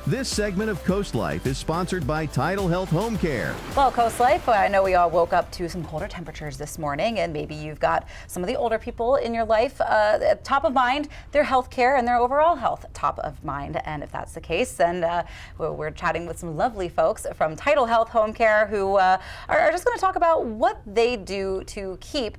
This segment of CoastLife is sponsored by TidalHealth Home Care. Well, CoastLife, I know we all woke up to some colder temperatures this morning, and maybe you've got some of the older people in your life top of mind, their health care and their overall health top of mind. And if that's the case, then we're chatting with some lovely folks from TidalHealth Home Care who are just going to talk about what they do to keep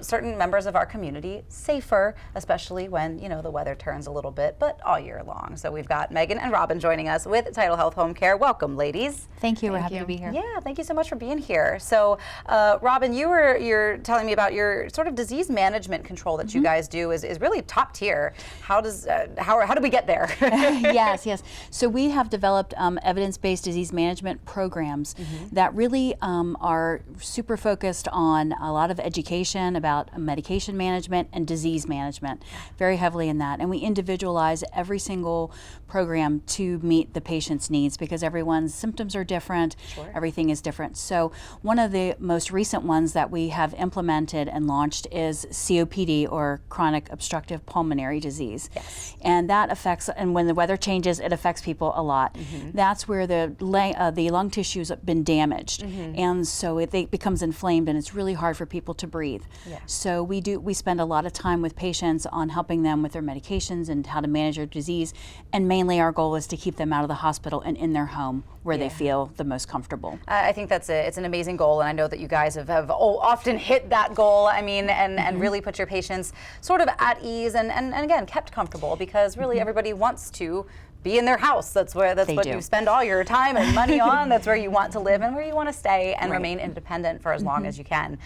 certain members of our community safer, especially when, you know, the weather turns a little bit, but all year long. So we've got Megan and Robyn joining us with TidalHealth Home Care. Welcome, ladies. Thank you. We're happy to be here. Yeah, thank you so much for being here. So, Robyn, you're telling me about your sort of disease management control that you guys do is really top tier. How do we get there? Yes. So we have developed evidence-based disease management programs that really are super focused on a lot of education about medication management and disease management, very heavily in that. And we individualize every single program to meet the patient's needs because everyone's symptoms are different, everything is different. So one of the most recent ones that we have implemented and launched is COPD, or chronic obstructive pulmonary disease. Yes. And that affects, and when the weather changes, it affects people a lot. That's where the lung tissue's been damaged, and so it becomes inflamed, and it's really hard for people to breathe. So we spend a lot of time with patients on helping them with their medications and how to manage their disease, and mainly our goal is to keep them out of the hospital and in their home where they feel the most comfortable. I think it's an amazing goal, and I know that you guys have often hit that goal. I mean, and really put your patients sort of at ease and again kept comfortable, because really everybody wants to be in their house. That's what you spend all your time and money on. That's where you want to live and where you want to stay and remain independent for as long as you can.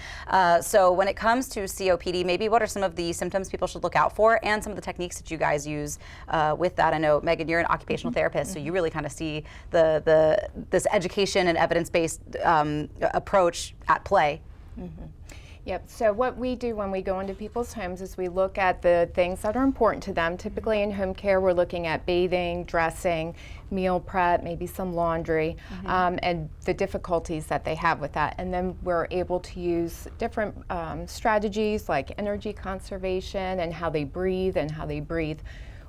So when it comes to COPD, maybe what are some of the symptoms people should look out for, and some of the techniques that you guys use with that? I know, Megan, you're an occupational therapist, so you really kind of see this education and evidence-based approach at play. Yep, so what we do when we go into people's homes is we look at the things that are important to them. Typically in home care, we're looking at bathing, dressing, meal prep, maybe some laundry, and the difficulties that they have with that. And then we're able to use different strategies like energy conservation and how they breathe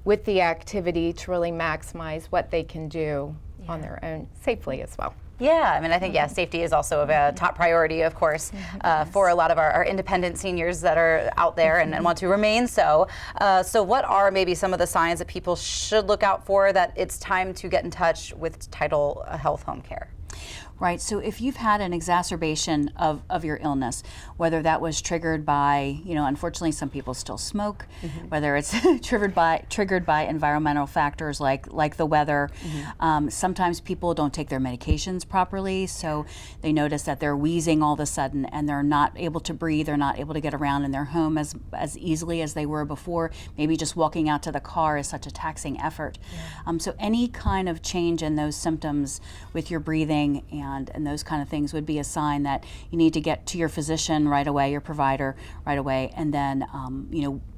with the activity to really maximize what they can do on their own safely as well. Yeah, I mean, I think, safety is also a top priority, of course, for a lot of our independent seniors that are out there and want to remain so. So what are maybe some of the signs that people should look out for that it's time to get in touch with TidalHealth Home Care? Right, so if you've had an exacerbation of your illness, whether that was triggered by, unfortunately some people still smoke, whether it's triggered by environmental factors like the weather. Sometimes people don't take their medications properly, so they notice that they're wheezing all of a sudden and they're not able to breathe, they're not able to get around in their home as easily as they were before. Maybe just walking out to the car is such a taxing effort. So any kind of change in those symptoms with your breathing and those kind of things would be a sign that you need to get to your physician right away, your provider right away, and then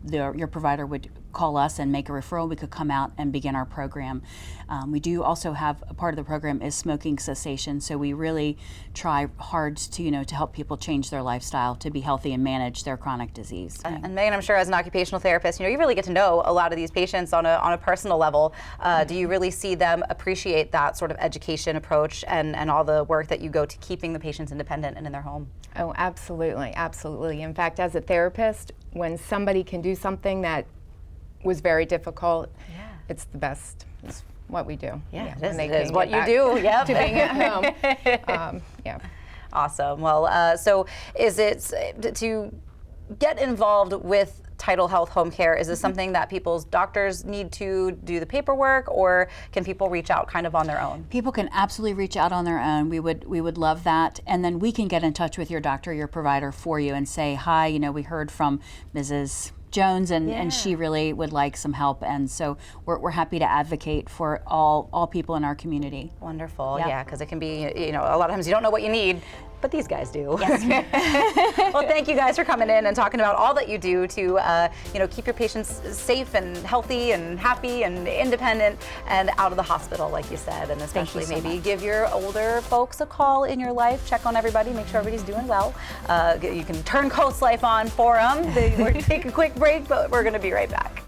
your provider would call us and make a referral. We could come out and begin our program. We do also have a part of the program is smoking cessation, so we really try hard to help people change their lifestyle to be healthy and manage their chronic disease. And Megan, I'm sure as an occupational therapist, you really get to know a lot of these patients on a personal level. Do you really see them appreciate that sort of education approach and all the work that you go to keeping the patients independent and in their home? Oh, absolutely, absolutely. In fact, as a therapist, when somebody can do something that was very difficult, it's the best. It's what we do. It is what you do. To being at home. Awesome. Well, so is it to get involved with TidalHealth Home Care? Is this something that people's doctors need to do the paperwork, or can people reach out kind of on their own? People can absolutely reach out on their own. We would love that, and then we can get in touch with your doctor, your provider for you, and say, hi, we heard from Mrs. Jones and she really would like some help, and so we're happy to advocate for all people in our community. Wonderful. Yeah, because it can be, a lot of times you don't know what you need, but these guys do. Yes. Well, thank you guys for coming in and talking about all that you do to keep your patients safe and healthy and happy and independent and out of the hospital, like you said, and especially maybe give your older folks a call in your life, check on everybody, make sure everybody's doing well. You can turn CoastLife on for them. We're going to take a quick break, but we're going to be right back.